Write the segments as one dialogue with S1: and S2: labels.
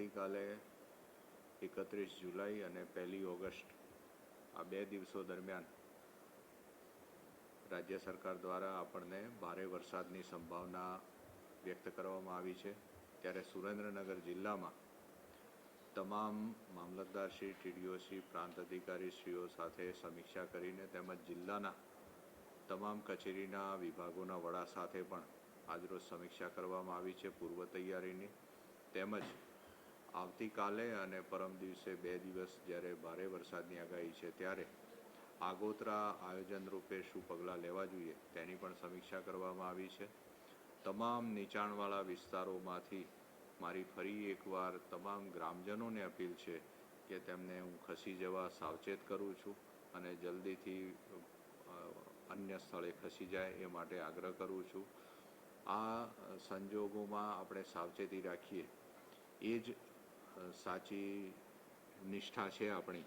S1: આવતીકાલે 31 જુલાઈ અને 1 ઓગસ્ટ આ 2 દિવસો દરમિયાન રાજ્ય સરકાર દ્વારા આપણને ભારે વરસાદની સંભાવના વ્યક્ત કરવામાં આવી છે। ત્યારે સુરેન્દ્રનગર જિલ્લામાં તમામ મામલતદારશ્રી, ટીડીઓશ્રી, પ્રાંત અધિકારીશ્રીઓ સાથે સમીક્ષા કરીને તેમજ જિલ્લાના તમામ કચેરીના વિભાગોના વડા સાથે પણ આજરોજ સમીક્ષા કરવામાં આવી છે પૂર્વ તૈયારીની। તેમજ આવતીકાલે અને પરમ દિવસે 2 દિવસ જ્યારે ભારે વરસાદની આગાહી છે ત્યારે આગોતરા આયોજન રૂપે શું પગલાં લેવા જોઈએ તેની પણ સમીક્ષા કરવામાં આવી છે। તમામ નીચાણવાળા વિસ્તારોમાંથી મારી ફરી એકવાર તમામ ગ્રામજનોને અપીલ છે કે તેમને હું ખસી જવા સાવચેત કરું છું અને જલ્દીથી અન્ય સ્થળે ખસી જાય એ માટે આગ્રહ કરું છું। આ સંજોગોમાં આપણે સાવચેતી રાખીએ એ જ સાચી નિષ્ઠા છે આપણી।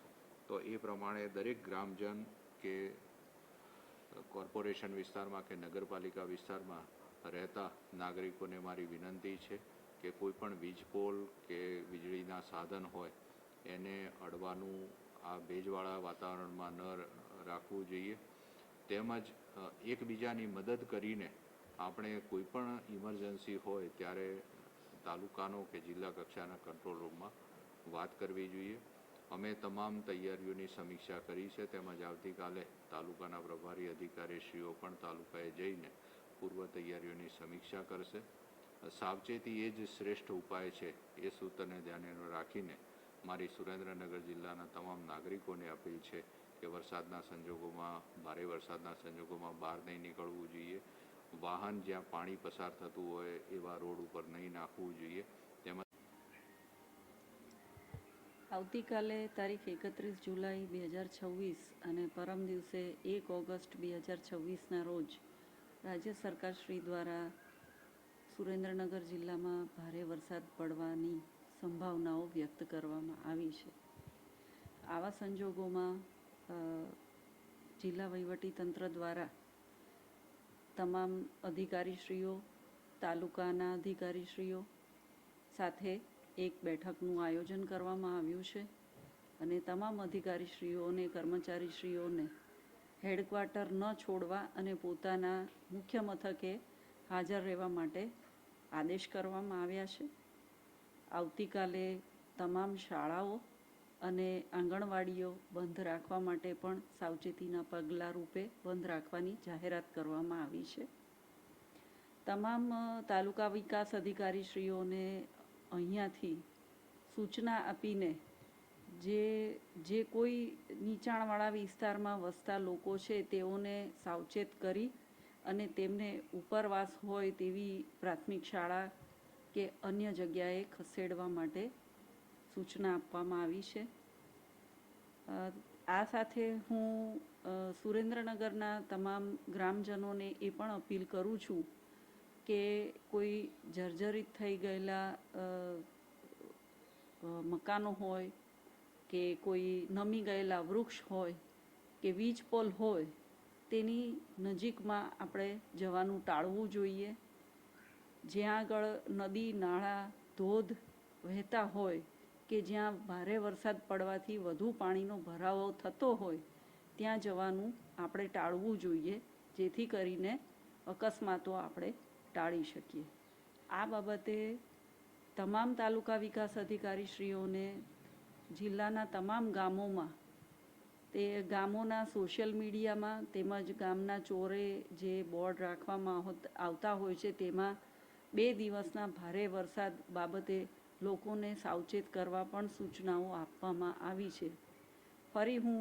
S1: તો એ પ્રમાણે દરેક ગ્રામજન કે કોર્પોરેશન વિસ્તારમાં કે નગરપાલિકા વિસ્તારમાં રહેતા નાગરિકોને મારી વિનંતી છે કે કોઈ પણ વીજ પોલ કે વીજળીના સાધન હોય એને અડવાનું આ ભેજવાળા વાતાવરણમાં ન રાખવું જોઈએ। તેમજ એકબીજાની મદદ કરીને આપણે કોઈ પણ ઇમરજન્સી હોય ત્યારે તાલુકાનો કે જિલ્લા કક્ષાના કંટ્રોલ રૂમમાં વાત કરવી જોઈએ। અમે તમામ તૈયારીઓની સમીક્ષા કરી છે તેમજ આવતીકાલે તાલુકાના પ્રભારી અધિકારીશ્રીઓ પણ તાલુકાએ જઈને પૂર્વ તૈયારીઓની સમીક્ષા કરશે। સાવચેતી એ જ શ્રેષ્ઠ ઉપાય છે એ સૂત્રને ધ્યાને રાખીને મારી સુરેન્દ્રનગર જિલ્લાના તમામ નાગરિકોને અપીલ છે કે વરસાદના સંજોગોમાં ભારે વરસાદના સંજોગોમાં બહાર નહીં નીકળવું જોઈએ। વાહન જ્યાં પાણી પસાર થતું હોય એવા રોડ ઉપર નહીં નાખવું જોઈએ। તેમજ
S2: આવતીકાલે તારીખ 31 જુલાઈ 2026 અને પરમ દિવસે 1 ઓગસ્ટ 2026ના રોજ રાજ્ય સરકારશ્રી દ્વારા સુરેન્દ્રનગર જિલ્લામાં ભારે વરસાદ પડવાની સંભાવનાઓ વ્યક્ત કરવામાં આવી છે। આવા સંજોગોમાં જિલ્લા વહીવટીતંત્ર દ્વારા તમામ અધિકારીશ્રીઓ, તાલુકાના અધિકારીશ્રીઓ સાથે એક બેઠકનું આયોજન કરવામાં આવ્યું છે અને તમામ અધિકારીશ્રીઓ અને કર્મચારીશ્રીઓને હેડક્વાર્ટર ન છોડવા અને પોતાના મુખ્ય મથકે હાજર રહેવા માટે આદેશ કરવામાં આવ્યા છે। આવતીકાલે તમામ શાળાઓ અને આંગણવાડીઓ બંધ રાખવા માટે પણ સાવચેતીના પગલાં રૂપે બંધ રાખવાની જાહેરાત કરવામાં આવી છે। તમામ તાલુકા વિકાસ અધિકારીશ્રીઓને અહીંયાથી સૂચના આપીને જે કોઈ નીચાણવાળા વિસ્તારમાં વસતા લોકો છે તેઓને સાવચેત કરી અને તેમને ઉપરવાસ હોય તેવી પ્રાથમિક શાળા કે અન્ય જગ્યાએ ખસેડવા માટે સૂચના આપવામાં આવી છે। આ સાથે હું સુરેન્દ્રનગરના તમામ ગ્રામજનોને એ પણ અપીલ કરું છું કે કોઈ જર્જરિત થઈ ગયેલા મકાનો હોય કે કોઈ નમી ગયેલા વૃક્ષ હોય કે વીજ પોલ હોય તેની નજીકમાં આપણે જવાનું ટાળવું જોઈએ। જ્યાં આગળ નદી, નાળા, ધોધ વહેતા હોય કે જ્યાં ભારે વરસાદ પડવાથી વધુ પાણીનો ભરાવો થતો હોય ત્યાં જવાનું આપણે ટાળવું જોઈએ જેથી કરીને અકસ્માતો આપણે ટાળી શકીએ। આ બાબતે તમામ તાલુકા વિકાસ અધિકારીશ્રીઓને જિલ્લાના તમામ ગામોમાં તે ગામોના સોશિયલ મીડિયામાં તેમજ ગામના ચોરે જે બોર્ડ રાખવામાં આવતા હોય છે તેમાં 2 દિવસના ભારે વરસાદ બાબતે લોકોને સાવચેત કરવા પણ સૂચનાઓ આપવામાં આવી છે। ફરી હું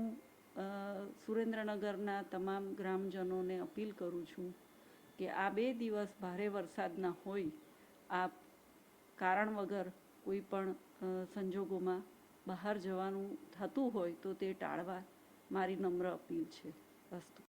S2: સુરેન્દ્રનગરના તમામ ગ્રામજનોને અપીલ કરું છું કે આ 2 દિવસ ભારે વરસાદના હોય આ કારણ વગર કોઈ પણ સંજોગોમાં બહાર જવાનું થતું હોય તો તે ટાળવા મારી નમ્ર અપીલ છે। અસ્તુ।